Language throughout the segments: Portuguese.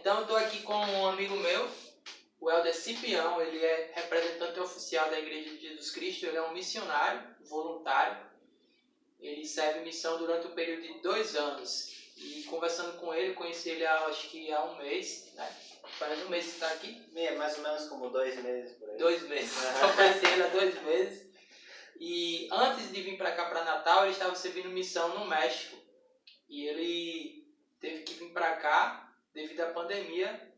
Então eu estou aqui com um amigo meu, o Helder Cipião. Ele é representante oficial da Igreja de Jesus Cristo. Ele é um missionário voluntário. Ele serve missão durante o período de 2 anos. E conversando com ele, conheci ele acho que há um mês, né? Faz um mês que está aqui. Mais ou menos como 2 meses por aí. 2 meses. Eu conheci ele há 2 meses. E antes de vir para cá, para Natal, ele estava servindo missão no México. E ele teve que vir para cá devido à pandemia.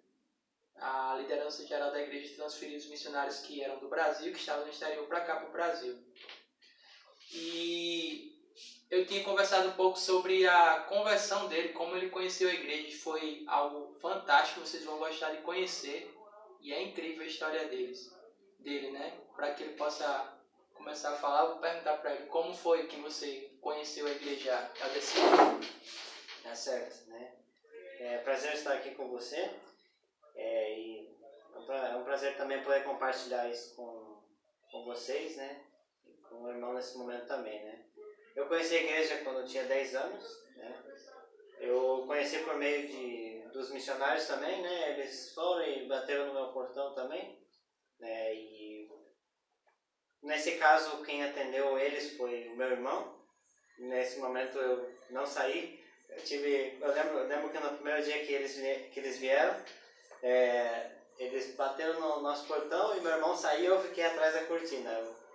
A liderança geral da igreja transferiu os missionários que eram do Brasil, que estavam no exterior, para cá, para o Brasil. E eu tinha conversado um pouco sobre a conversão dele, como ele conheceu a igreja. Foi algo fantástico, vocês vão gostar de conhecer. E é incrível a história dele, né? Para que ele possa começar a falar, eu vou perguntar para ele como foi que você conheceu a igreja Helder. É certo, né? É prazer estar aqui com você. E é um prazer também poder compartilhar isso com vocês, né? E com o irmão nesse momento também, né? Eu conheci a igreja quando eu tinha 10 anos, né? Eu conheci por meio dos missionários também, né? Eles foram e bateram no meu portão também, né? E nesse caso, quem atendeu eles foi o meu irmão. Nesse momento eu não saí. Eu lembro que no primeiro dia que eles vieram, eles bateram no nosso portão e meu irmão saiu. Eu fiquei atrás da cortina.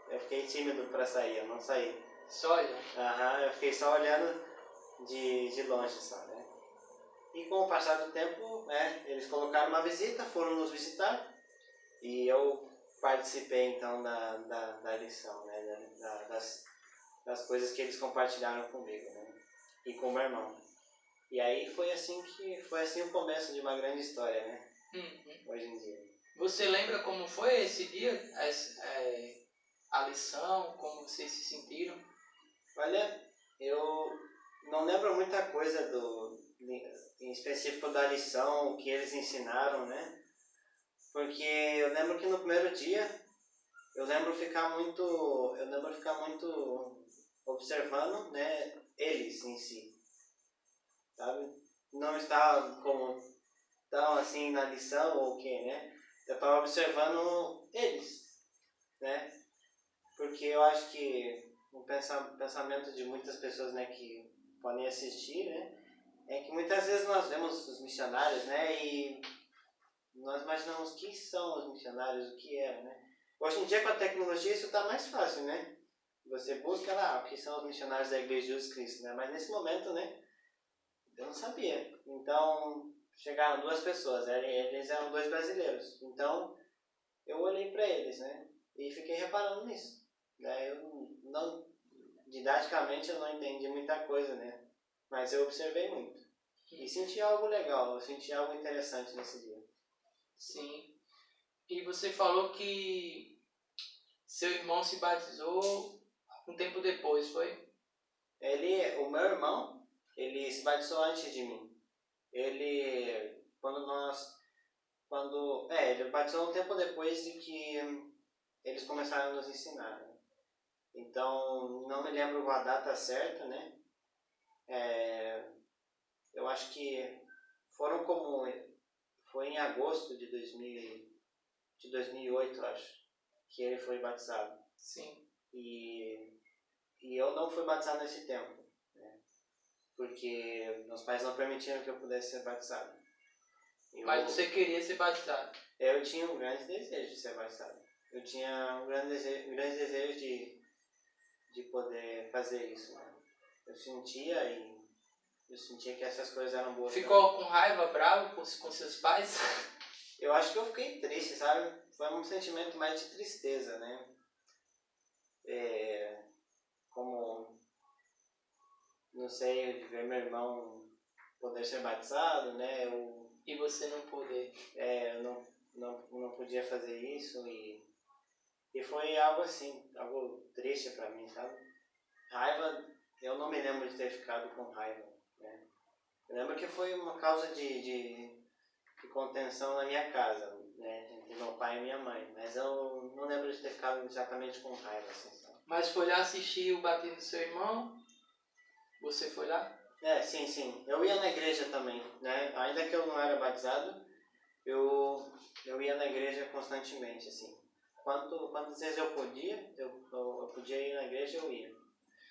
Eu fiquei tímido para sair, eu não saí. Só olhando? Eu fiquei só olhando de longe só, né? E com o passar do tempo, né, eles colocaram uma visita, foram nos visitar e eu participei então da lição, né, das coisas que eles compartilharam comigo, né, e com o meu irmão. E aí foi assim o começo de uma grande história, né? Hoje em dia. Você lembra como foi esse dia, a lição, como vocês se sentiram? Olha, eu não lembro muita coisa em específico da lição, o que eles ensinaram, né? Porque eu lembro que no primeiro dia, eu lembro ficar muito observando, né, eles em si, sabe? Não estava como tão assim na lição ou o que, né? Eu estava observando eles, né? Porque eu acho que o pensamento de muitas pessoas, né, que podem assistir, né, é que muitas vezes nós vemos os missionários, né, e nós imaginamos quem são os missionários, o que é, né? Hoje em dia, com a tecnologia, isso está mais fácil, né? Você busca lá o que são os missionários da Igreja de Jesus Cristo, né? Mas nesse momento, né, eu não sabia. Então, chegaram 2 pessoas, eles eram 2 brasileiros. Então, eu olhei para eles, né, e fiquei reparando nisso. Né? Didaticamente, eu não entendi muita coisa, né? Mas eu observei muito. E senti algo legal, eu senti algo interessante nesse dia. Sim. E você falou que seu irmão se batizou um tempo depois, foi? O meu irmão, ele se batizou antes de mim. Ele batizou um tempo depois de que eles começaram a nos ensinar. Né? Então, não me lembro a data certa, né? Eu acho que foi em agosto de 2008, acho, que ele foi batizado. Sim. E eu não fui batizado nesse tempo, né? Porque meus pais não permitiram que eu pudesse ser batizado. Mas você queria ser batizado? Eu tinha um grande desejo de ser batizado. Eu tinha um grande desejo de poder fazer isso, né? Eu sentia que essas coisas eram boas. Ficou com raiva, bravo com seus pais? Eu acho que eu fiquei triste, sabe? Foi um sentimento mais de tristeza, né? Como, não sei, de ver meu irmão poder ser batizado, né? E você não poder. Eu não podia fazer isso e foi algo assim, algo triste pra mim, sabe? Raiva, eu não me lembro de ter ficado com raiva, né? Eu lembro que foi uma causa de contenção na minha casa, né? Entre meu pai e minha mãe, mas eu não lembro de ter ficado exatamente com raiva, assim, sabe? Mas foi lá assistir o batismo do seu irmão? Você foi lá? Sim. Eu ia na igreja também, né? Ainda que eu não era batizado, eu ia na igreja constantemente, assim. Quantas vezes eu podia, eu podia ir na igreja, eu ia.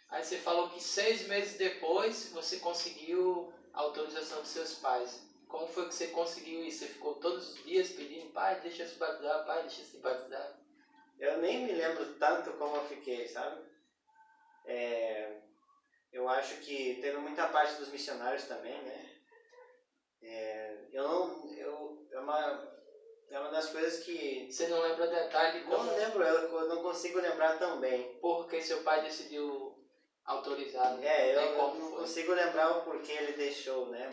Aí você falou que 6 meses depois você conseguiu a autorização dos seus pais. Como foi que você conseguiu isso? Você ficou todos os dias pedindo, pai, deixa eu se batizar, pai, deixa eu se batizar. Eu nem me lembro tanto como eu fiquei, sabe? Eu acho que teve muita parte dos missionários também, né? É uma das coisas que... Você não lembra detalhe de como... Não lembro, eu não consigo lembrar tão bem. Porque seu pai decidiu autorizar, eu não consigo lembrar o porquê ele deixou, né?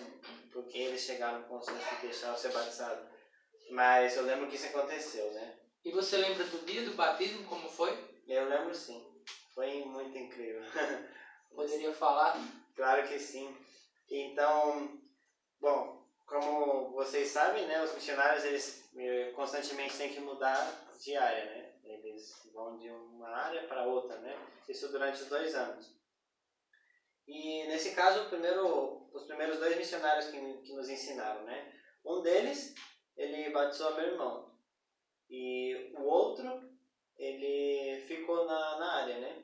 Porque eles chegaram no consenso de deixar eu ser batizado. Mas eu lembro que isso aconteceu, né? E você lembra do dia do batismo, como foi? Eu lembro sim. Foi muito incrível. Poderia falar? Claro que sim. Então, bom, como vocês sabem, né? Os missionários, eles constantemente têm que mudar de área, né? Eles vão de uma área para outra, né? Isso durante os 2 anos. E nesse caso, os primeiros 2 missionários que nos ensinaram, né? Um deles, ele batizou meu irmão. E o outro, ele ficou na área, né?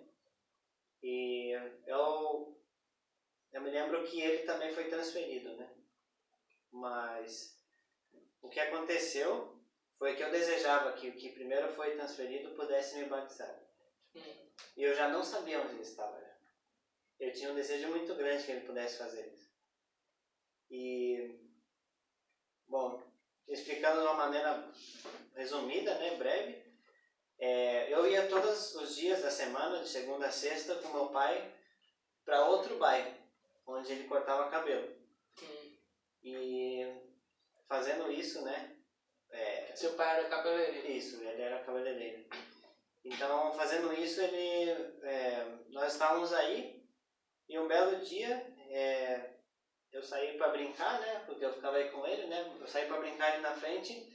E eu me lembro que ele também foi transferido, né? Mas o que aconteceu foi que eu desejava que o que primeiro foi transferido pudesse me batizar. E eu já não sabia onde ele estava. Eu tinha um desejo muito grande que ele pudesse fazer isso. E, bom, explicando de uma maneira resumida, né, breve, eu ia todos os dias da semana, de segunda a sexta, com meu pai para outro bairro, onde ele cortava cabelo. E fazendo isso, né... Seu pai era cabeleireiro? Isso, ele era cabeleireiro. Então, fazendo isso, nós estávamos aí, e um belo dia, eu saí para brincar, né? Porque eu ficava aí com ele, né? Eu saí para brincar ali na frente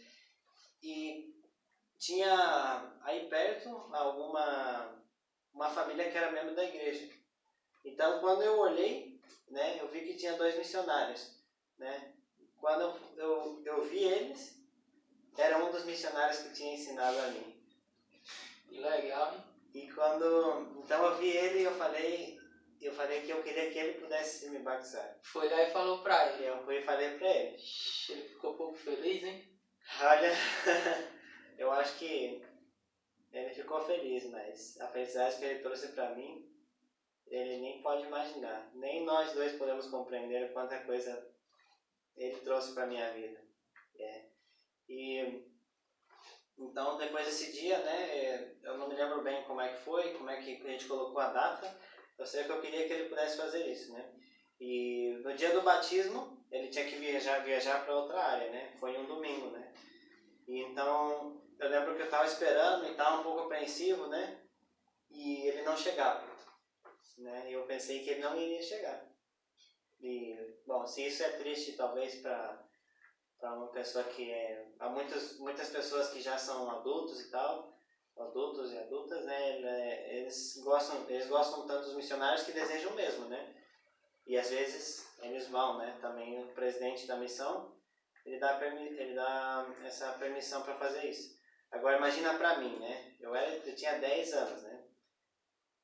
e tinha aí perto uma família que era membro da igreja. Então, quando eu olhei, né? Eu vi que tinha 2 missionários, né? Quando eu vi eles, era um dos missionários que tinha ensinado a mim. Que legal, hein? E então eu vi ele e eu falei que eu queria que ele pudesse me batizar. Foi lá e falou pra ele. Eu fui e falei pra ele. Ele ficou um pouco feliz, hein? Olha, eu acho que ele ficou feliz, mas a felicidade que ele trouxe pra mim, ele nem pode imaginar. Nem nós dois podemos compreender quanta coisa ele trouxe pra minha vida. E então, depois desse dia, né, eu não me lembro bem como é que foi, como é que a gente colocou a data. Eu sei que eu queria que ele pudesse fazer isso, né? E no dia do batismo, ele tinha que viajar para outra área, né? Foi um domingo, né? E então, eu lembro que eu estava esperando e estava um pouco apreensivo, né? E ele não chegava, né? E eu pensei que ele não iria chegar. E, bom, se isso é triste, talvez, para uma pessoa que há muitas pessoas que já são adultos e tal, adultos e adultas, né, eles gostam tanto dos missionários que desejam mesmo, né? E às vezes eles vão, né? Também o presidente da missão, ele dá essa permissão para fazer isso. Agora imagina para mim, né? Eu tinha 10 anos, né?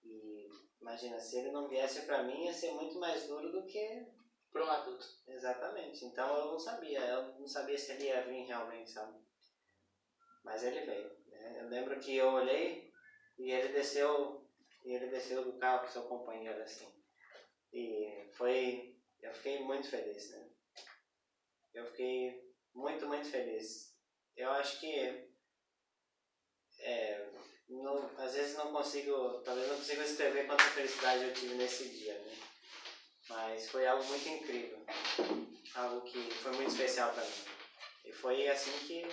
E imagina, se ele não viesse para mim, ia ser muito mais duro do que para um adulto. Exatamente. Então eu não sabia se ele ia vir realmente, sabe? Mas ele veio, né? Eu lembro que eu olhei e ele desceu do carro com seu companheiro, assim. E eu fiquei muito feliz, né? Eu fiquei muito, muito feliz. Eu acho que às vezes talvez não consigo descrever quanta felicidade eu tive nesse dia, né? Mas foi algo muito incrível, algo que foi muito especial para mim. E foi assim que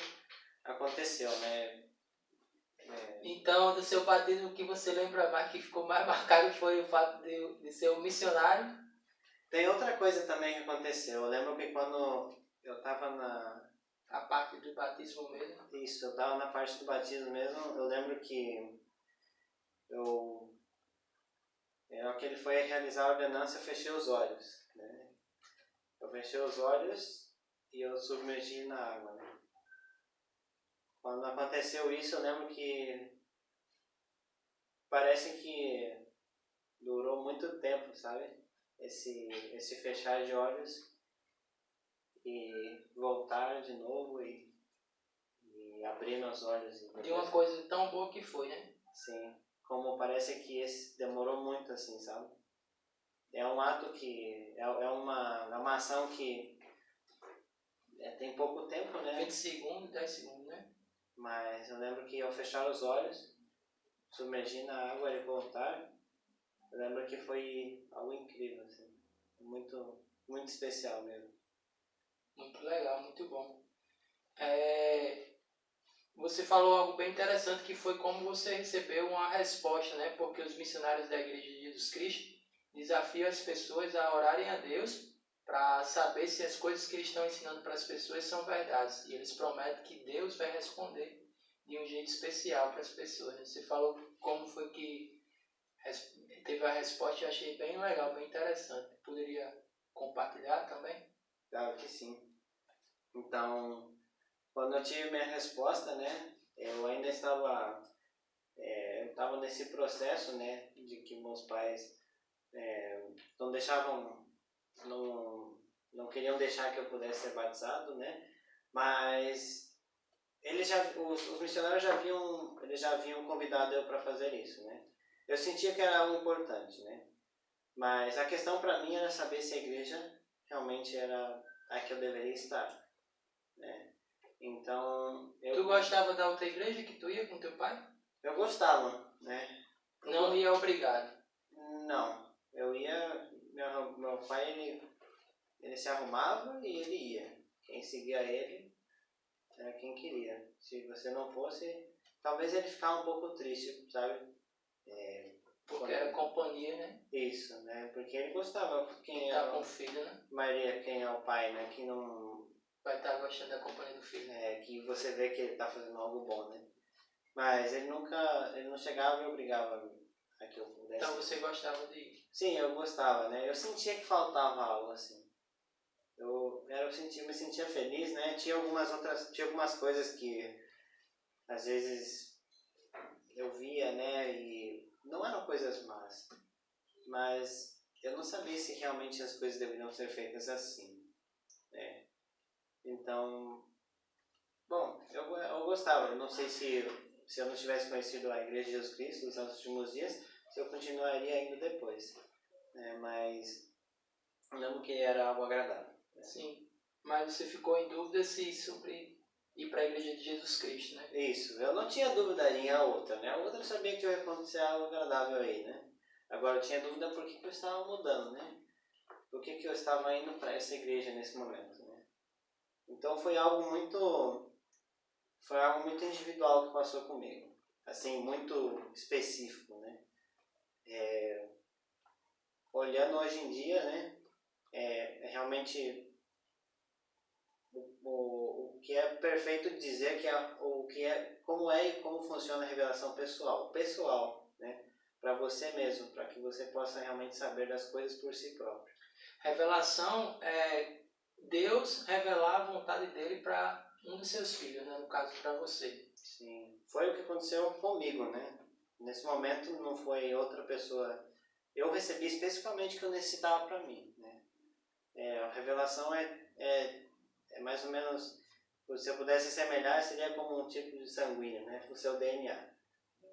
aconteceu, né? Então, do seu batismo, o que você lembra mais, que ficou mais marcado, foi o fato de ser um missionário? Tem outra coisa também que aconteceu. Eu lembro que quando eu estava a parte do batismo mesmo? Isso, eu estava na parte do batismo mesmo. Eu lembro que que ele foi realizar a ordenança, eu fechei os olhos, né? Eu fechei os olhos e eu submergi na água, né? Quando aconteceu isso, eu lembro que parece que durou muito tempo, sabe? Esse fechar de olhos e voltar de novo e abrir meus olhos. De uma coisa tão boa que foi, né? Sim, como parece que esse demorou muito assim, sabe? É um ato que, é uma ação que tem pouco tempo, né? 20 segundos, 10 segundos, né? Mas eu lembro que ao fechar os olhos, submergir na água e voltar, eu lembro que foi algo incrível, assim. Muito, muito especial mesmo. Muito legal, muito bom. Você falou algo bem interessante que foi como você recebeu uma resposta, né? Porque os missionários da Igreja de Jesus Cristo desafiam as pessoas a orarem a Deus para saber se as coisas que eles estão ensinando para as pessoas são verdades. E eles prometem que Deus vai responder de um jeito especial para as pessoas. Você falou como foi que teve a resposta, eu achei bem legal, bem interessante. Poderia compartilhar também? Claro que sim. Então, quando eu tive minha resposta, né, eu ainda estava, eu estava nesse processo, né, de que meus pais não deixavam, não queriam deixar que eu pudesse ser batizado, né, mas os missionários eles já haviam convidado eu para fazer isso, né. Eu sentia que era algo importante, né, mas a questão para mim era saber se a igreja realmente era a que eu deveria estar, né. Então, Tu gostava da outra igreja que tu ia com teu pai? eu gostava, né? Não ia obrigado. Não, eu ia, meu pai ele se arrumava e ele ia. Quem seguia ele era quem queria. Se você não fosse, talvez ele ficava um pouco triste, sabe? Porque era companhia, né? Isso, né? Porque ele gostava. Quem Tá é com o filho, né? Maria, quem é o pai, né? Que não Vai estar gostando da companhia do filho. que você vê que ele está fazendo algo bom, né? Mas ele não chegava e obrigava a que eu pudesse. Então você gostava de ir? Sim, eu gostava, né? Eu sentia que faltava algo assim. Me sentia feliz, né? Tinha algumas coisas que às vezes eu via, né? E não eram coisas más, mas eu não sabia se realmente as coisas deveriam ser feitas assim, né? Então, bom, eu gostava. Eu não sei se eu não tivesse conhecido a Igreja de Jesus Cristo nos últimos dias, se eu continuaria indo depois, né? Mas eu lembro que era algo agradável. Sim. Mas você ficou em dúvida se sobre ir para a Igreja de Jesus Cristo, né? Isso, eu não tinha dúvida em a outra, né? A outra eu sabia que ia acontecer algo agradável aí, né? Agora eu tinha dúvida por que eu estava mudando, né? Por que eu estava indo para essa igreja nesse momento, né? Então foi algo muito individual que passou comigo, assim, muito específico, né? Olhando hoje em dia, né? Realmente o que é perfeito dizer que como é e como funciona a revelação pessoal, né? Para você mesmo, para que você possa realmente saber das coisas por si próprio. Revelação é Deus revelar a vontade dele para um dos seus filhos, né? No caso, para você. Sim, foi o que aconteceu comigo, né? Nesse momento não foi outra pessoa. Eu recebi especificamente o que eu necessitava para mim, né? A revelação é mais ou menos, se eu pudesse assemelhar, seria como um tipo de sanguíneo, né? O seu DNA.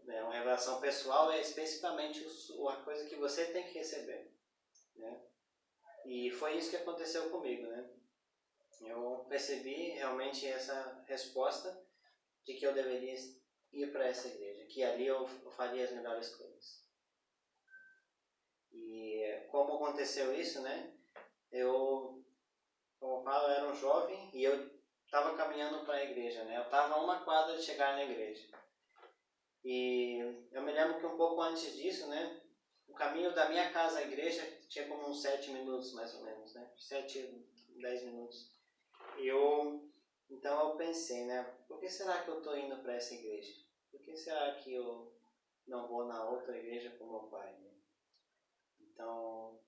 Né? Uma revelação pessoal é especificamente a coisa que você tem que receber, né? E foi isso que aconteceu comigo, né? Eu recebi realmente essa resposta de que eu deveria ir para essa igreja, que ali eu faria as melhores coisas. E como aconteceu isso, né? Como eu falo, eu era um jovem e eu estava caminhando para a igreja, né? Eu estava a uma quadra de chegar na igreja. E eu me lembro que um pouco antes disso, né? O caminho da minha casa à igreja tinha como uns 7 minutos, mais ou menos, né? 7, 10 minutos. Então eu pensei, né? Por que será que eu estou indo para essa igreja? Por que será que eu não vou na outra igreja com meu pai, né? Então,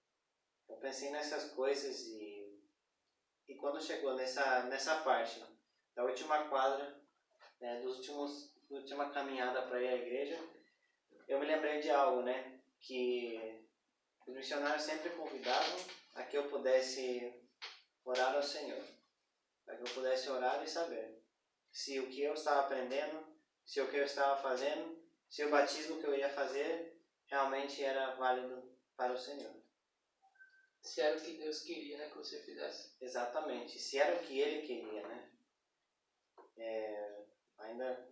Eu pensei nessas coisas e quando chegou nessa parte da última quadra, né, da última caminhada para ir à igreja, eu me lembrei de algo, né, que os missionários sempre convidavam a que eu pudesse orar ao Senhor, para que eu pudesse orar e saber se o que eu estava aprendendo, se o que eu estava fazendo, se o batismo que eu ia fazer realmente era válido para o Senhor. Se era o que Deus queria, né, que você fizesse. Exatamente, se era o que Ele queria, né? Ainda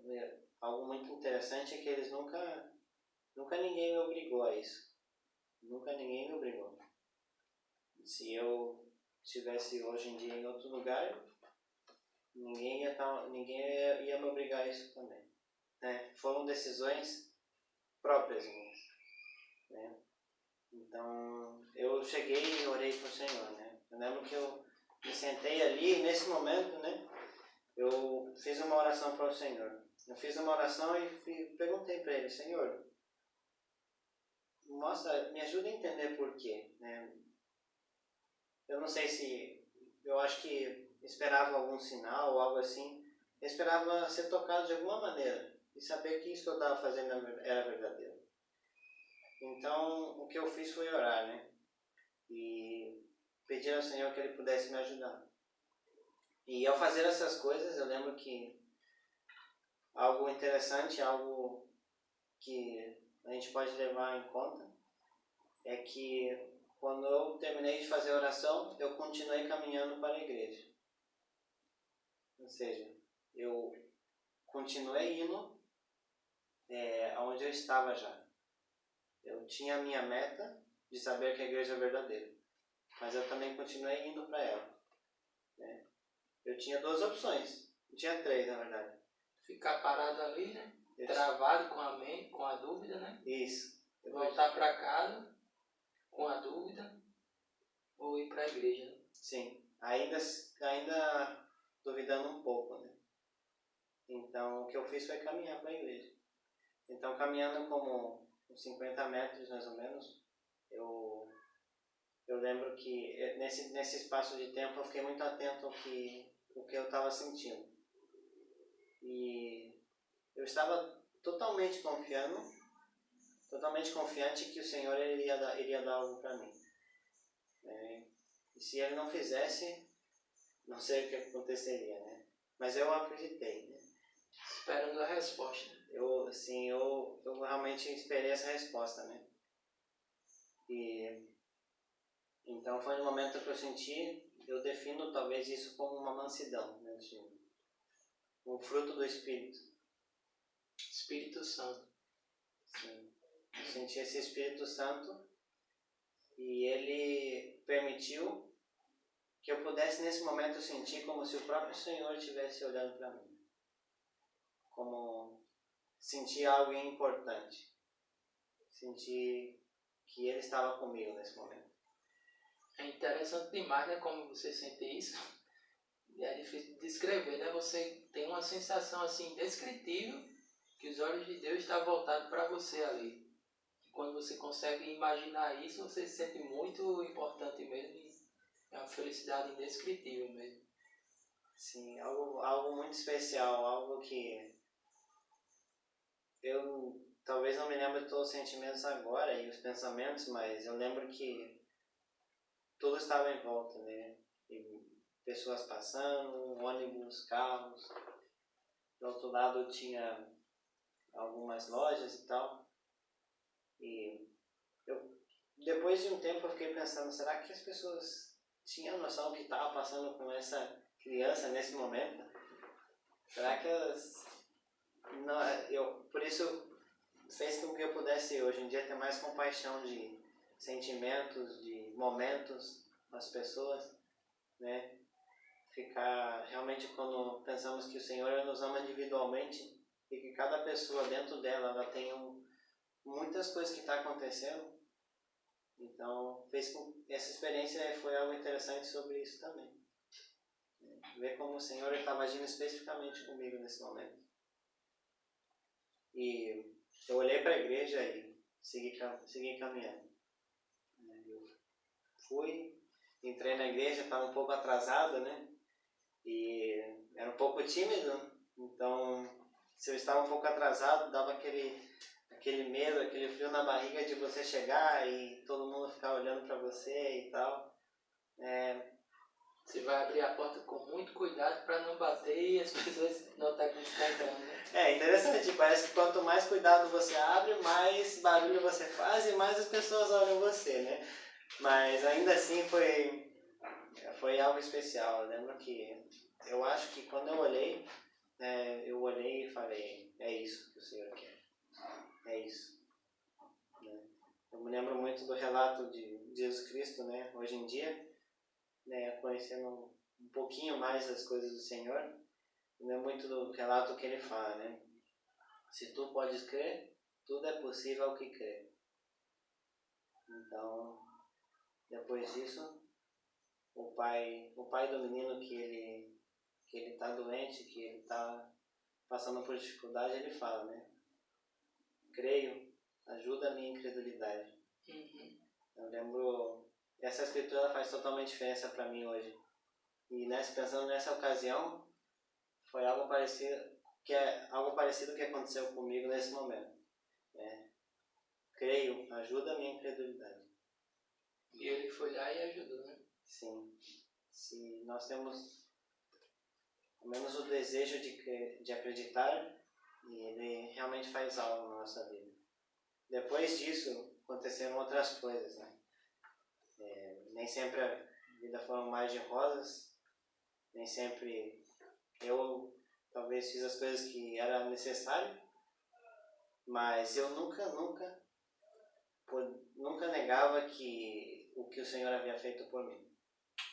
algo muito interessante é que eles nunca ninguém me obrigou a isso. Nunca ninguém me obrigou. Se eu estivesse hoje em dia em outro lugar, ninguém ia me obrigar a isso também. Né? Foram decisões próprias minhas. Né? Então, eu cheguei e orei para o Senhor. Né? Eu lembro que eu me sentei ali, nesse momento, né? Eu fiz uma oração para o Senhor. Eu fiz uma oração e perguntei para Ele, Senhor, me ajuda a entender por quê. Né? Eu não sei se... Eu acho que esperava algum sinal ou algo assim. Eu esperava ser tocado de alguma maneira e saber que isso que eu estava fazendo era verdadeiro. Então, o que eu fiz foi orar, né? E pedir ao Senhor que Ele pudesse me ajudar. E ao fazer essas coisas, eu lembro que algo interessante, algo que a gente pode levar em conta, é que quando eu terminei de fazer a oração, eu continuei caminhando para a igreja. Ou seja, eu continuei indo aonde eu estava já. Eu tinha a minha meta de saber que a igreja é verdadeira, mas eu também continuei indo para ela. Né? Eu tinha duas opções, eu tinha três na verdade. Ficar parado ali, né? Isso. Travado com a mente, com a dúvida, né? Isso. Voltar para casa com a dúvida ou ir para a igreja. Né? Sim, ainda duvidando um pouco, né? Então, o que eu fiz foi caminhar para a igreja. Então, caminhando como uns 50 metros, mais ou menos, eu lembro que nesse espaço de tempo eu fiquei muito atento ao que eu estava sentindo. E eu estava totalmente confiante que o Senhor iria dar algo para mim. E se Ele não fizesse, não sei o que aconteceria, né? Mas eu acreditei, né? Esperando a resposta. Eu realmente esperei essa resposta, né? E então foi no momento que eu senti, eu defino talvez isso como uma mansidão, né? Um fruto do Espírito. Espírito Santo. Sim. Eu senti esse Espírito Santo e ele permitiu que eu pudesse nesse momento sentir como se o próprio Senhor estivesse olhando para mim. Como sentir algo importante. Sentir que Ele estava comigo nesse momento. É interessante demais, né? Como você sente isso. É difícil de descrever, né? Você tem uma sensação assim indescritível que os olhos de Deus estão voltados para você ali. E quando você consegue imaginar isso, você se sente muito importante mesmo. E é uma felicidade indescritível mesmo. Sim, algo muito especial, algo que eu talvez não me lembre de todos os sentimentos agora e os pensamentos, mas eu lembro que tudo estava em volta, né? E pessoas passando, ônibus, carros. Do outro lado tinha algumas lojas e tal. E depois de um tempo eu fiquei pensando, será que as pessoas tinham noção que estava passando com essa criança nesse momento? Será que elas... Não, por isso fez com que eu pudesse hoje em dia ter mais compaixão de sentimentos, de momentos com as pessoas, né? Ficar realmente quando pensamos que o Senhor nos ama individualmente e que cada pessoa dentro dela ela tem muitas coisas que estão acontecendo. Então, essa experiência foi algo interessante sobre isso também. Ver como o Senhor estava agindo especificamente comigo nesse momento. E eu olhei para a igreja e segui caminhando. Eu fui, entrei na igreja, estava um pouco atrasado, né? E era um pouco tímido, então se eu estava um pouco atrasado, dava aquele medo, aquele frio na barriga de você chegar e todo mundo ficar olhando para você e tal. Você vai abrir a porta com muito cuidado para não bater e as pessoas notarem que você está entrando, né? É interessante, parece que quanto mais cuidado você abre, mais barulho você faz e mais as pessoas olham você, né? Mas ainda assim foi algo especial. Eu lembro que eu acho que quando eu olhei e falei, é isso que o Senhor quer, é isso. Né? Eu me lembro muito do relato de Jesus Cristo, né? Hoje em dia, né? Conhecendo um pouquinho mais das coisas do Senhor, eu lembro muito do relato que ele fala, né? Se tu podes crer, tudo é possível ao que crê. Então, depois disso, o pai do menino que ele está doente, que ele está passando por dificuldade, ele fala, né? Creio, ajuda a minha incredulidade. Uhum. Eu lembro, essa escritura faz totalmente diferença para mim hoje. E pensando nessa ocasião, foi algo parecido que aconteceu comigo nesse momento. Né? Creio, ajuda a minha incredulidade. E ele foi lá e ajudou, né? Sim. Se nós temos ao menos o desejo de acreditar, e ele realmente faz algo na nossa vida. Depois disso, aconteceram outras coisas, né? Nem sempre a vida foi um mar de rosas, nem sempre eu talvez fiz as coisas que era necessário, mas eu nunca negava que o que o Senhor havia feito por mim.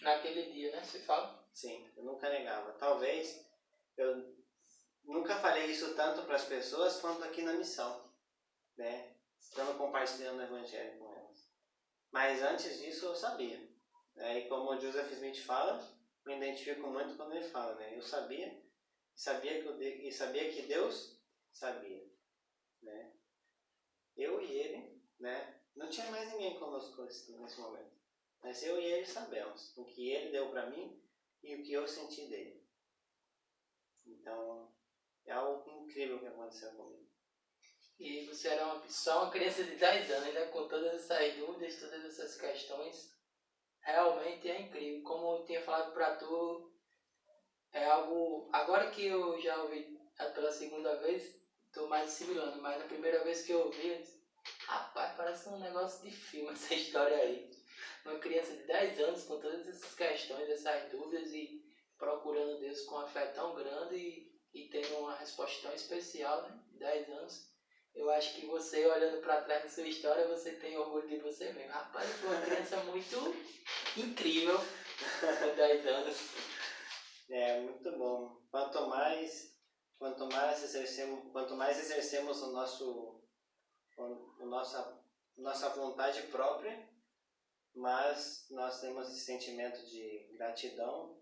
Naquele dia, né? Você fala? Sim, eu nunca negava. Talvez eu nunca falei isso tanto para as pessoas quanto aqui na missão, né? Estando compartilhando o Evangelho com elas. Mas antes disso eu sabia. E como o Joseph Smith fala, me identifico muito quando ele fala, né? Eu sabia que Deus sabia, né? Eu e ele, né? Não tinha mais ninguém conosco nesse momento. Mas eu e ele sabemos o que ele deu para mim e o que eu senti dele. Então, é algo incrível que aconteceu comigo. E você era só uma criança de 10 anos, ainda com todas essas dúvidas, todas essas questões. Realmente é incrível. Como eu tinha falado para tu, é algo... Agora que eu já ouvi pela segunda vez, estou mais assimilando. Mas na primeira vez que eu ouvi, eu disse, rapaz, parece um negócio de filme essa história aí. Uma criança de 10 anos com todas essas questões, essas dúvidas e procurando Deus com uma fé tão grande e tendo uma resposta tão especial, né? 10 anos. Eu acho que você, olhando para trás da sua história, você tem orgulho de você mesmo. Rapaz, eu fui uma criança muito incrível com 10 anos. É muito bom. Quanto mais exercemos nossa vontade própria, mas nós temos esse sentimento de gratidão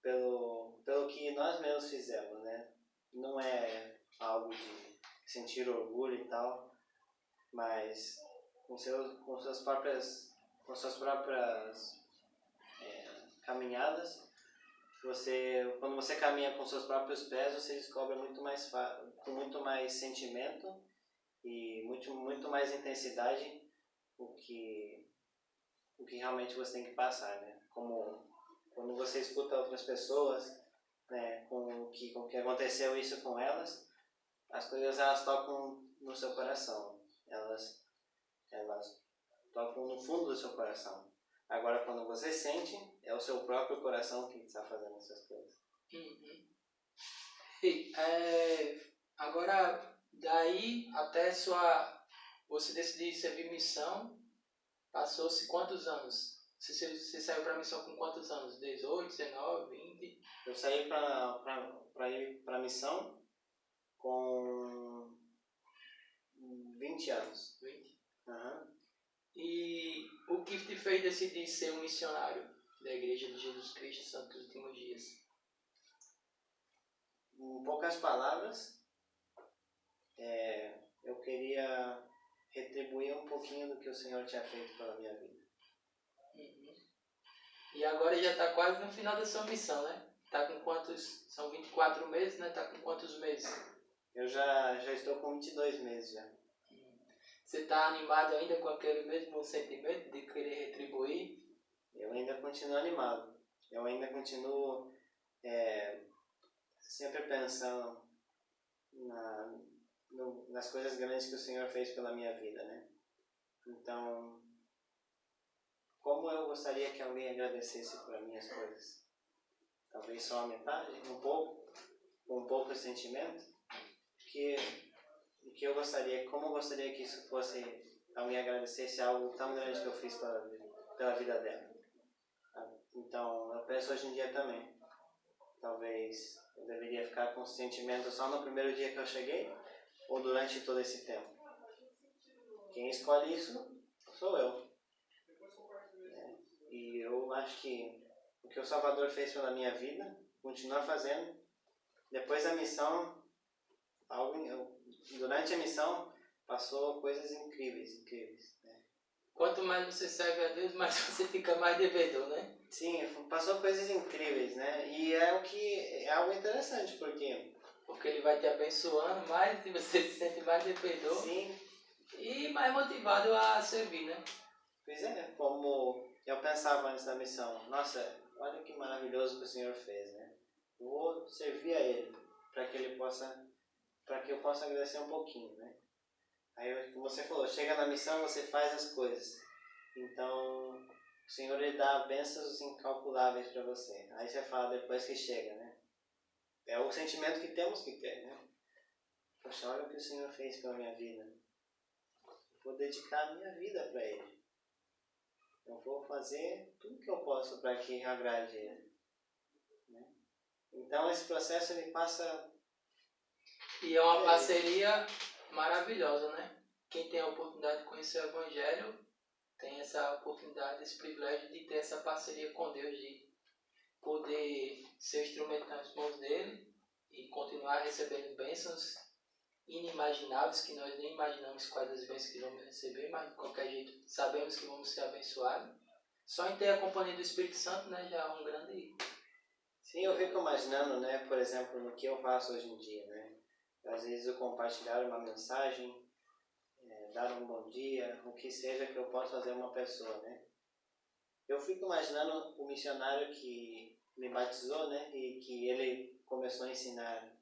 pelo que nós mesmos fizemos, né? Não é algo de sentir orgulho e tal, mas com suas próprias caminhadas, quando você caminha com seus próprios pés, você descobre com muito mais sentimento e muito mais intensidade o que realmente você tem que passar, né? Como quando você escuta outras pessoas, né, com o que aconteceu isso com elas, as coisas elas tocam no seu coração, elas tocam no fundo do seu coração. Agora, quando você sente, é o seu próprio coração que está fazendo essas coisas. Uhum. E, agora, daí até você decidir servir missão, passou-se quantos anos? Você saiu para a missão com quantos anos? 18, 19, 20? Eu saí para ir para a missão com 20 anos. 20. Uhum. E o que te fez decidir ser um missionário da Igreja de Jesus Cristo Santo dos Últimos Dias? Em poucas palavras, eu queria retribuir um pouquinho do que o Senhor tinha feito pela minha vida. Uhum. E agora já está quase no final da sua missão, né? Tá com quantos? São 24 meses, né? Tá com quantos meses? Eu já estou com 22 meses já. Você está animado ainda com aquele mesmo sentimento de querer retribuir? Eu ainda continuo animado. Eu ainda continuo sempre pensando nas coisas grandes que o Senhor fez pela minha vida, né? Então, como eu gostaria que alguém agradecesse por minhas coisas? Talvez só a metade, um pouco de sentimento, que eu gostaria, como eu gostaria que isso fosse, alguém agradecesse algo tão grande que eu fiz pela vida dela. Então, eu penso hoje em dia também, talvez eu deveria ficar com esse sentimento só no primeiro dia que eu cheguei, ou durante todo esse tempo. Quem escolhe isso sou eu. E eu acho que o que o Salvador fez pela minha vida, continua fazendo. Depois da missão, durante a missão, passou coisas incríveis. Né? Quanto mais você serve a Deus, mais você fica mais devedor, né? Sim, passou coisas incríveis, né? E é algo interessante, porque ele vai te abençoando mais e você se sente mais devedor. Sim. E mais motivado a servir, né? Pois é, como eu pensava antes da missão, nossa, olha que maravilhoso que o Senhor fez, né? Vou servir a Ele, para que eu possa agradecer um pouquinho, né? Aí, como você falou, chega na missão, você faz as coisas. Então, o Senhor ele dá bênçãos incalculáveis para você. Aí você fala depois que chega, né? É o sentimento que temos que ter, né? Poxa, olha o que o Senhor fez pela minha vida. Vou dedicar a minha vida para Ele. Eu vou fazer tudo que eu posso para que agrade Ele. Né? Então, esse processo ele passa... E é uma parceria maravilhosa, né? Quem tem a oportunidade de conhecer o Evangelho tem essa oportunidade, esse privilégio de ter essa parceria com Deus, de poder ser instrumento nas mãos dele e continuar recebendo bênçãos inimagináveis que nós nem imaginamos quais as bênçãos que vamos receber, mas de qualquer jeito sabemos que vamos ser abençoados. Só em ter a companhia do Espírito Santo, né, já é um grande... Sim, eu fico imaginando, né, por exemplo, no que eu faço hoje em dia, né? Às vezes eu compartilhar uma mensagem, dar um bom dia, o que seja que eu possa fazer uma pessoa, né? Eu fico imaginando o missionário que me batizou, né, e que ele começou a ensinar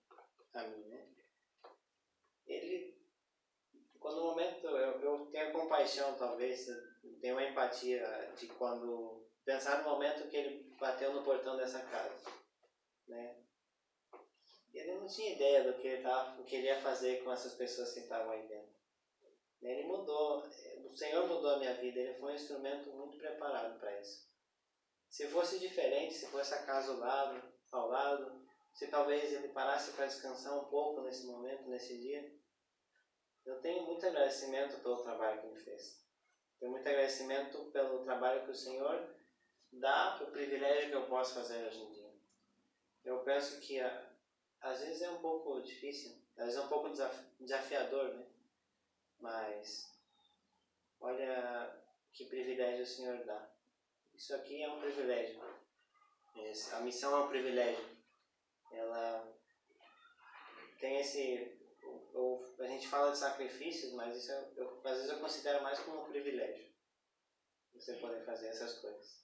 a mim, né? Ele, quando no momento eu tenho compaixão, talvez, tenho uma empatia de quando pensar no momento que ele bateu no portão dessa casa, né? Ele não tinha ideia do que ele ia fazer com essas pessoas que estavam aí dentro. Ele mudou, o Senhor mudou a minha vida, ele foi um instrumento muito preparado para isso. Se fosse diferente, se fosse a casa ao lado, se talvez ele parasse para descansar um pouco nesse momento, nesse dia, eu tenho muito agradecimento pelo trabalho que ele fez. Tenho muito agradecimento pelo trabalho que o Senhor dá, pelo privilégio que eu posso fazer hoje em dia. Eu penso que às vezes é um pouco difícil, às vezes é um pouco desafiador, né? Mas olha que privilégio o Senhor dá. Isso aqui é um privilégio. A missão é um privilégio. Ela tem esse... a gente fala de sacrifícios, mas isso às vezes eu considero mais como um privilégio. Você poder fazer essas coisas.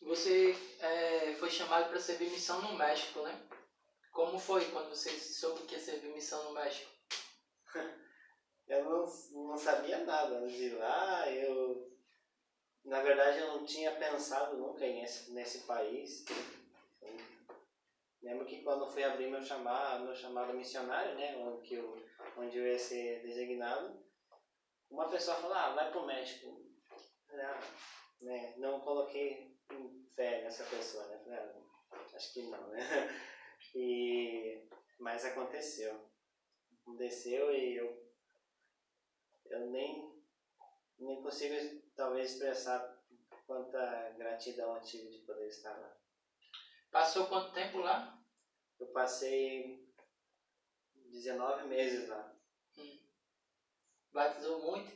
Você foi chamado para servir missão no México, né? Como foi quando você soube que ia servir missão no México? Eu não sabia nada antes de ir lá. Na verdade, eu não tinha pensado nunca nesse país. Eu lembro que quando fui abrir meu chamado missionário, né, onde eu ia ser designado, uma pessoa falou, vai pro México. Né, não coloquei fé nessa pessoa, né? Falei, acho que não, né? Mas aconteceu. Aconteceu e eu nem consigo talvez expressar quanta gratidão eu tive de poder estar lá. Passou quanto tempo lá? Eu passei 19 meses lá. Batizou muito?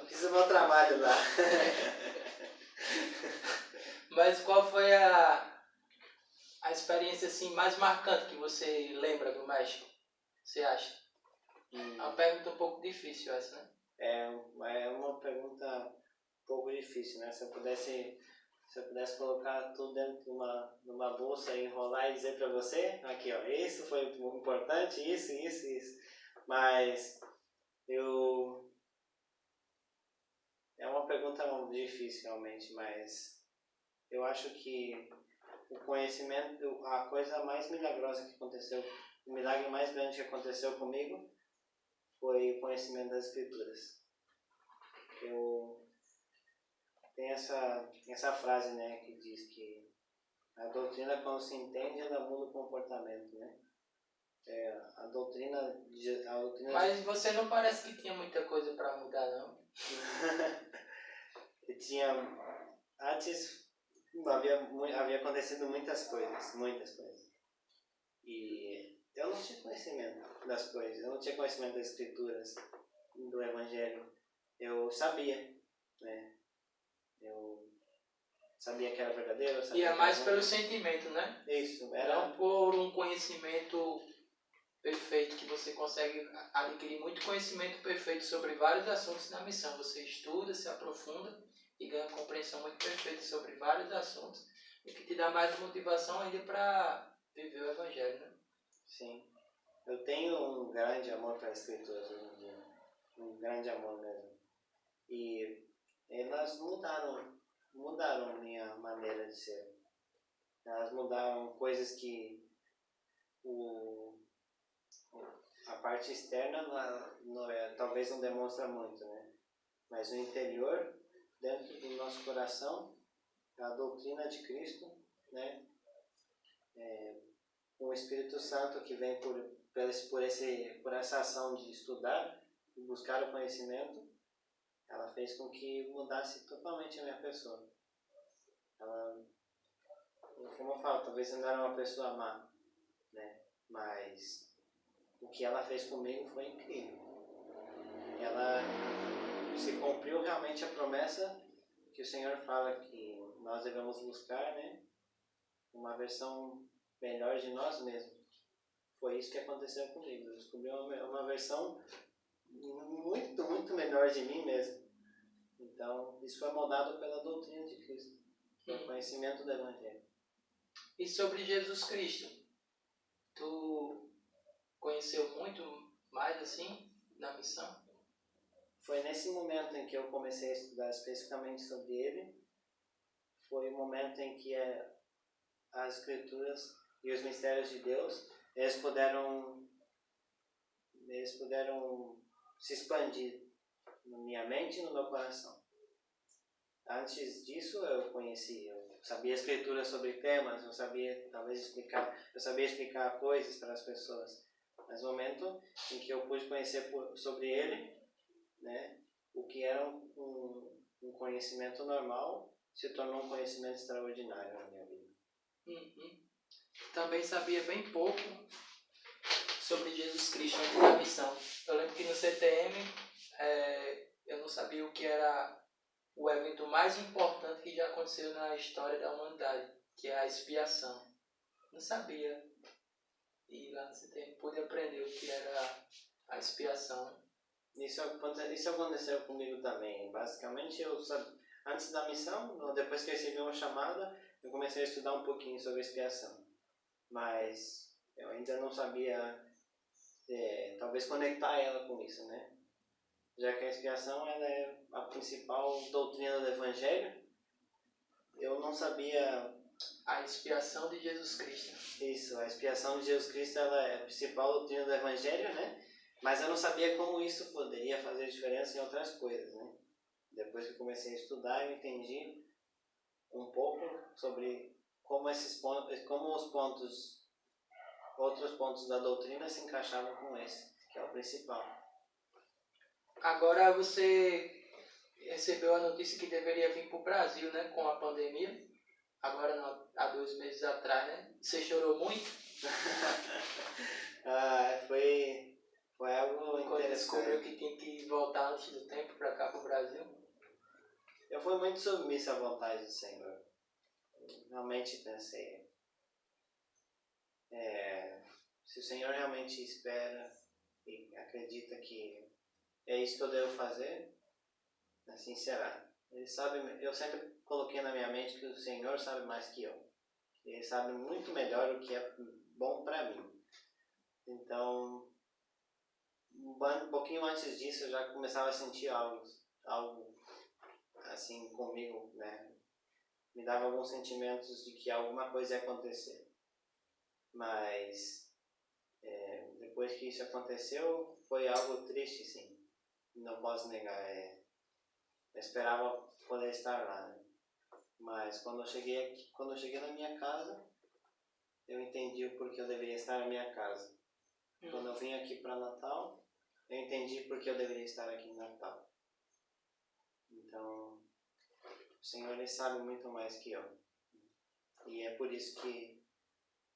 Fiz o meu trabalho lá. Mas qual foi a experiência assim mais marcante que você lembra do México? Você acha? É uma pergunta um pouco difícil essa, né? É uma pergunta um pouco difícil, né? Se eu pudesse colocar tudo dentro de uma bolsa, enrolar e dizer para você, aqui ó, isso foi importante, isso. Mas é uma pergunta difícil realmente, mas eu acho que o conhecimento, a coisa mais milagrosa que aconteceu, o milagre mais grande que aconteceu comigo foi o conhecimento das Escrituras. Tem essa frase, né, que diz que a doutrina, quando se entende, ela muda o comportamento, né? A doutrina... Mas você não parece que tinha muita coisa para mudar, não? Antes havia acontecido muitas coisas. E eu não tinha conhecimento das coisas, eu não tinha conhecimento das Escrituras, do Evangelho. Eu sabia, né? Eu sabia que era verdadeiro. E é mais pelo sentimento, né? Isso, não por um conhecimento perfeito, que você consegue adquirir muito conhecimento perfeito sobre vários assuntos na missão. Você estuda, se aprofunda e ganha compreensão muito perfeita sobre vários assuntos, o que te dá mais motivação ainda para viver o Evangelho, né? Sim. Eu tenho um grande amor para as Escrituras hoje em dia. Um grande amor mesmo. E elas mudaram minha maneira de ser. Elas mudaram coisas que a parte externa talvez não demonstra muito, né? Mas no interior, dentro do nosso coração, a doutrina de Cristo, né? Com o Espírito Santo que vem por essa ação de estudar e buscar o conhecimento, ela fez com que mudasse totalmente a minha pessoa. Como eu falo, talvez eu não era uma pessoa má, né? Mas o que ela fez comigo foi incrível. Ela se cumpriu realmente a promessa que o Senhor fala que nós devemos buscar, né? Uma versão melhor de nós mesmos. Foi isso que aconteceu comigo. Eu descobri uma versão muito, muito melhor de mim mesmo. Então, isso foi moldado pela doutrina de Cristo, pelo conhecimento do Evangelho. E sobre Jesus Cristo, tu conheceu muito mais assim na missão? Foi nesse momento em que eu comecei a estudar especificamente sobre ele. Foi o momento em que as Escrituras e os mistérios de Deus, eles puderam se expandir na minha mente e no meu coração. Antes disso eu sabia escritura sobre temas, eu sabia explicar coisas para as pessoas. Mas no momento em que eu pude conhecer sobre ele, né, o que era um conhecimento normal se tornou um conhecimento extraordinário na minha vida. Também sabia bem pouco sobre Jesus Cristo antes da missão. Eu lembro que no CTM eu não sabia o que era o evento mais importante que já aconteceu na história da humanidade, que é a expiação. Não sabia. E lá no CTM pude aprender o que era a expiação. Isso aconteceu comigo também. Basicamente, antes da missão, depois que eu recebi uma chamada, eu comecei a estudar um pouquinho sobre expiação. Mas eu ainda não sabia, talvez, conectar ela com isso, né? Já que a expiação ela é a principal doutrina do Evangelho, eu não sabia... A expiação de Jesus Cristo. Isso, a expiação de Jesus Cristo ela é a principal doutrina do Evangelho, né? Mas eu não sabia como isso poderia fazer diferença em outras coisas, né? Depois que eu comecei a estudar, eu entendi um pouco sobre como outros pontos da doutrina se encaixavam com esse, que é o principal. Agora você recebeu a notícia que deveria vir para o Brasil, né, com a pandemia. Agora, há 2 meses atrás, né? Você chorou muito? Foi algo Quando descobriu interessante. que tinha que voltar antes do tempo para cá pro Brasil? Eu fui muito submisso à vontade do Senhor. Eu realmente pensei, se o Senhor realmente espera e acredita que é isso que eu devo fazer, assim será. Ele sabe, eu sempre coloquei na minha mente que o Senhor sabe mais que eu. Ele sabe muito melhor o que é bom para mim. Então, um pouquinho antes disso, eu já começava a sentir algo assim comigo, né? Me dava alguns sentimentos de que alguma coisa ia acontecer. Mas depois que isso aconteceu, foi algo triste, sim. Não posso negar. Eu esperava poder estar lá, né? Mas quando eu cheguei na minha casa, eu entendi o porquê eu deveria estar na minha casa. Quando eu vim aqui para Natal, eu entendi porque eu deveria estar aqui em Natal. Então, o Senhor ele sabe muito mais que eu. E é por isso que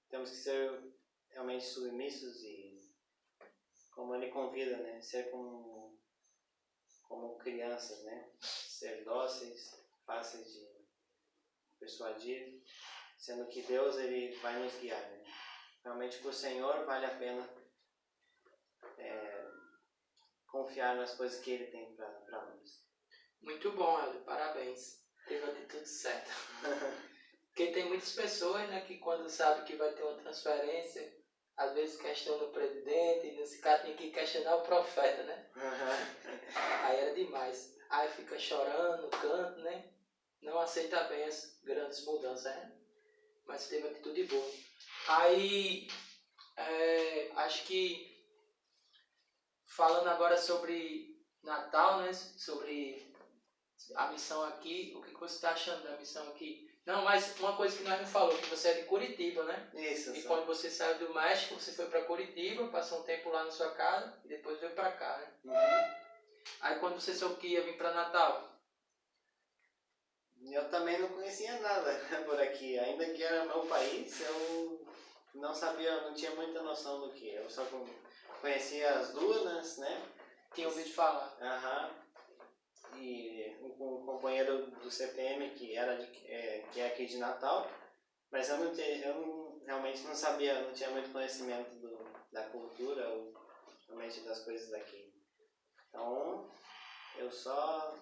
temos que ser realmente submissos e, como ele convida, né, ser como crianças, né, ser dóceis, fáceis de persuadir, sendo que Deus ele vai nos guiar, né. Realmente para o Senhor vale a pena confiar nas coisas que Ele tem para nós. Muito bom, Hélio. Parabéns. Teve a atitude certa. Porque tem muitas pessoas, né, que quando sabem que vai ter uma transferência, às vezes questionam o presidente, e nesse caso tem que questionar o profeta, né? Aí era demais. Aí fica chorando no canto, né? Não aceita bem as grandes mudanças, né? Mas teve atitude boa. Aí, acho que falando agora sobre Natal, né? Sobre a missão aqui, o que você está achando da missão aqui? Não, mas uma coisa que nós não falou, que você é de Curitiba, né? Isso, e quando você saiu do México, você foi para Curitiba, passou um tempo lá na sua casa e depois veio para cá, né? Uhum. Aí quando você soube que ia vir para Natal? Eu também não conhecia nada por aqui. Ainda que era meu país, eu não sabia, não tinha muita noção do que. Eu só conhecia as dunas, né? Tinha ouvido falar. Aham. E um companheiro do CPM que que é aqui de Natal, mas eu realmente não sabia, não tinha muito conhecimento da cultura ou realmente das coisas daqui. Então, eu só,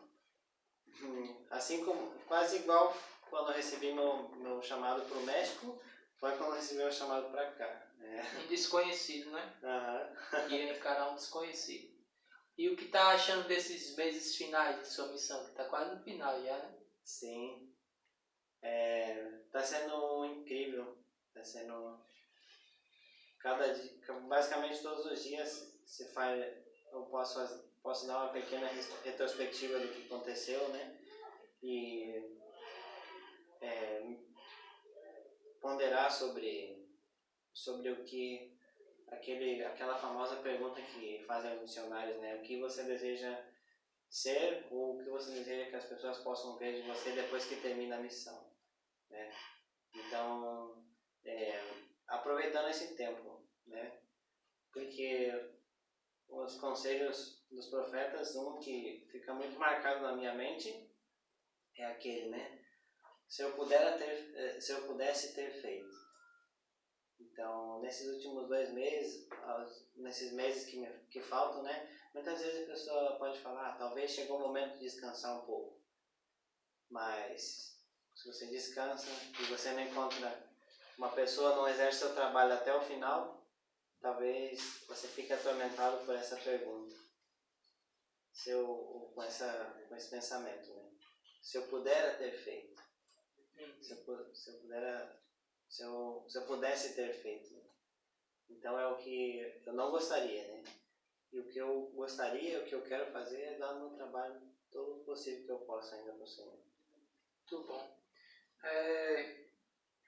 assim como, quase igual quando eu recebi meu chamado para o México, foi quando eu recebi o chamado para cá. Um desconhecido, né? Aham. Ia encarar um desconhecido. E o que tá achando desses meses finais de sua missão? Que tá quase no final já, né? Sim. Tá sendo incrível. Tá sendo cada dia, basicamente todos os dias eu posso dar uma pequena retrospectiva do que aconteceu, né? E ponderar sobre o que aquela famosa pergunta que fazem os missionários, né? O que você deseja ser ou o que você deseja que as pessoas possam ver de você depois que termina a missão, né? Então, aproveitando esse tempo, né? Porque os conselhos dos profetas, um que fica muito marcado na minha mente é aquele, né? Se eu pudesse ter feito. Então, nesses últimos 2 meses, nesses meses que faltam, né? Muitas vezes a pessoa pode falar, talvez chegou o momento de descansar um pouco. Mas, se você descansa e você não encontra uma pessoa, não exerce seu trabalho até o final, talvez você fique atormentado por essa pergunta. Com esse pensamento, né? Se eu pudera ter feito. Se eu pudesse ter feito. Então é o que eu não gostaria, né? E o que eu gostaria, o que eu quero fazer é dar o meu trabalho todo o possível que eu possa ainda para o Senhor. Muito bom.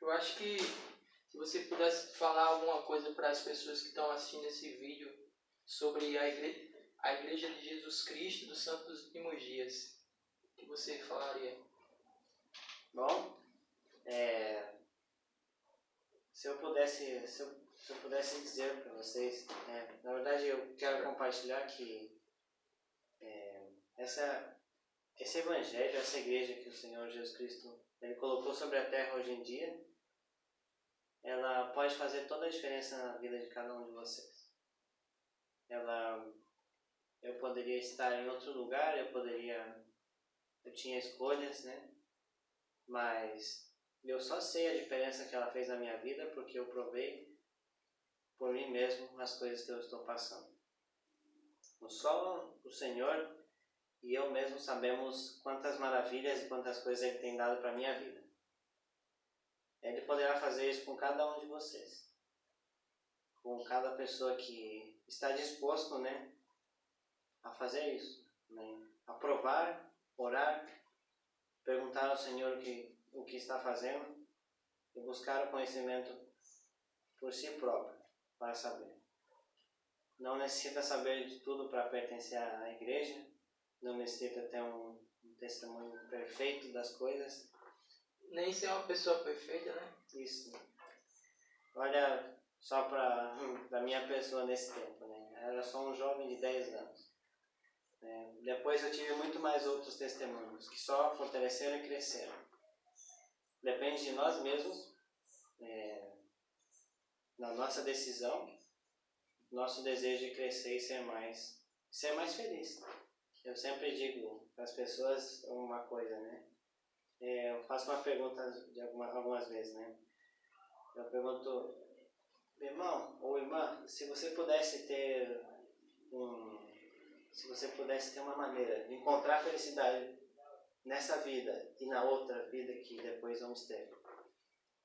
Eu acho que se você pudesse falar alguma coisa para as pessoas que estão assistindo esse vídeo sobre a Igreja de Jesus Cristo dos Santos Últimos Dias, o que você falaria? Bom, se eu pudesse dizer para vocês, na verdade eu quero compartilhar que esse evangelho, essa igreja que o Senhor Jesus Cristo ele colocou sobre a terra hoje em dia, ela pode fazer toda a diferença na vida de cada um de vocês. Eu poderia estar em outro lugar, eu tinha escolhas, né? Mas eu só sei a diferença que ela fez na minha vida porque eu provei por mim mesmo as coisas que eu estou passando. Só o Senhor e eu mesmo sabemos quantas maravilhas e quantas coisas Ele tem dado para a minha vida. Ele poderá fazer isso com cada um de vocês. Com cada pessoa que está disposto, né, a fazer isso. Né? A provar, orar, perguntar ao Senhor o que está fazendo e buscar o conhecimento por si próprio, para saber. Não necessita saber de tudo para pertencer à igreja, não necessita ter um testemunho perfeito das coisas. Nem ser uma pessoa perfeita, né? Isso. Olha, só da minha pessoa nesse tempo, né? Eu era só um jovem de 10 anos. Depois eu tive muito mais outros testemunhos, que só fortaleceram e cresceram. Depende de nós mesmos, na nossa decisão, nosso desejo de crescer e ser mais feliz. Eu sempre digo para as pessoas uma coisa, né? Eu faço uma pergunta algumas vezes, né? Eu pergunto, irmão ou irmã, se você pudesse ter uma maneira de encontrar felicidade nessa vida e na outra vida que depois vamos ter,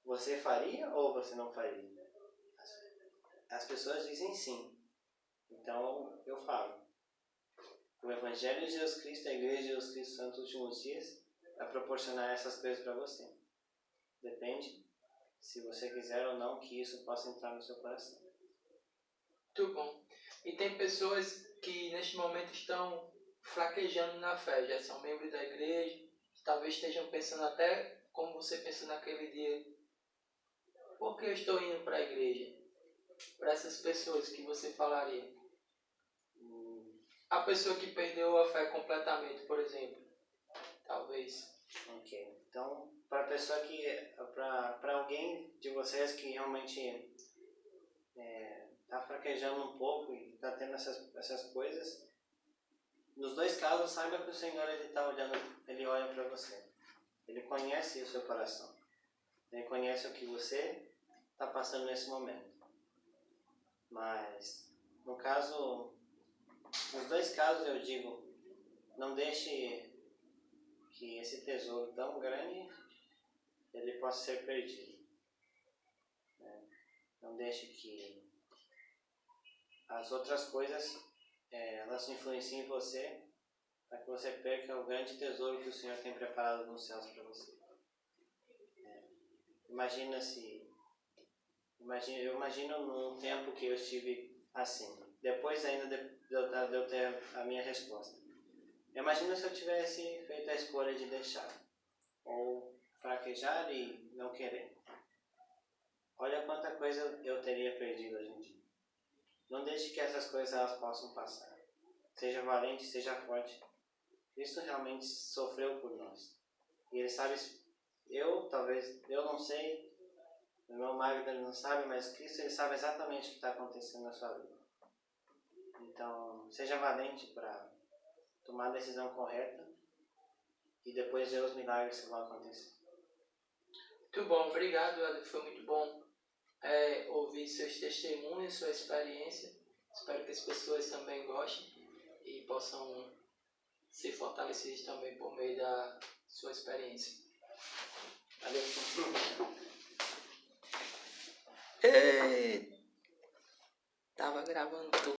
você faria ou você não faria? As pessoas dizem sim. Então eu falo. O Evangelho de Jesus Cristo, a Igreja de Jesus Cristo Santos dos Últimos Dias, vai proporcionar essas coisas para você. Depende se você quiser ou não que isso possa entrar no seu coração. Muito bom. E tem pessoas que neste momento estão fraquejando na fé, já são membros da igreja, talvez estejam pensando até como você pensou naquele dia. Por que eu estou indo para a igreja? Para essas pessoas que você falaria? A pessoa que perdeu a fé completamente, por exemplo. Talvez. Ok. Então, para alguém de vocês que realmente está fraquejando um pouco e está tendo essas coisas, nos dois casos, saiba que o Senhor ele olha para você. Ele conhece o seu coração. Ele conhece o que você está passando nesse momento. Mas, nos dois casos eu digo, não deixe que esse tesouro tão grande ele possa ser perdido. Não deixe que as outras coisas elas influenciem você para que você perca o grande tesouro que o Senhor tem preparado nos céus para você. Eu imagino num tempo que eu estive assim, depois ainda de eu ter a minha resposta. Imagina se eu tivesse feito a escolha de deixar, ou fraquejar e não querer. Olha quanta coisa eu teria perdido hoje em dia. Não deixe que essas coisas elas possam passar. Seja valente, seja forte. Cristo realmente sofreu por nós. E Ele sabe, eu não sei, o irmão Magda não sabe, mas Cristo ele sabe exatamente o que está acontecendo na sua vida. Então, seja valente para tomar a decisão correta e depois ver os milagres que vão acontecer. Muito bom, obrigado, Ed. Foi muito bom ouvir seus testemunhos, sua experiência. Espero que as pessoas também gostem e possam ser fortalecidas também por meio da sua experiência. Valeu. Tava gravando tudo.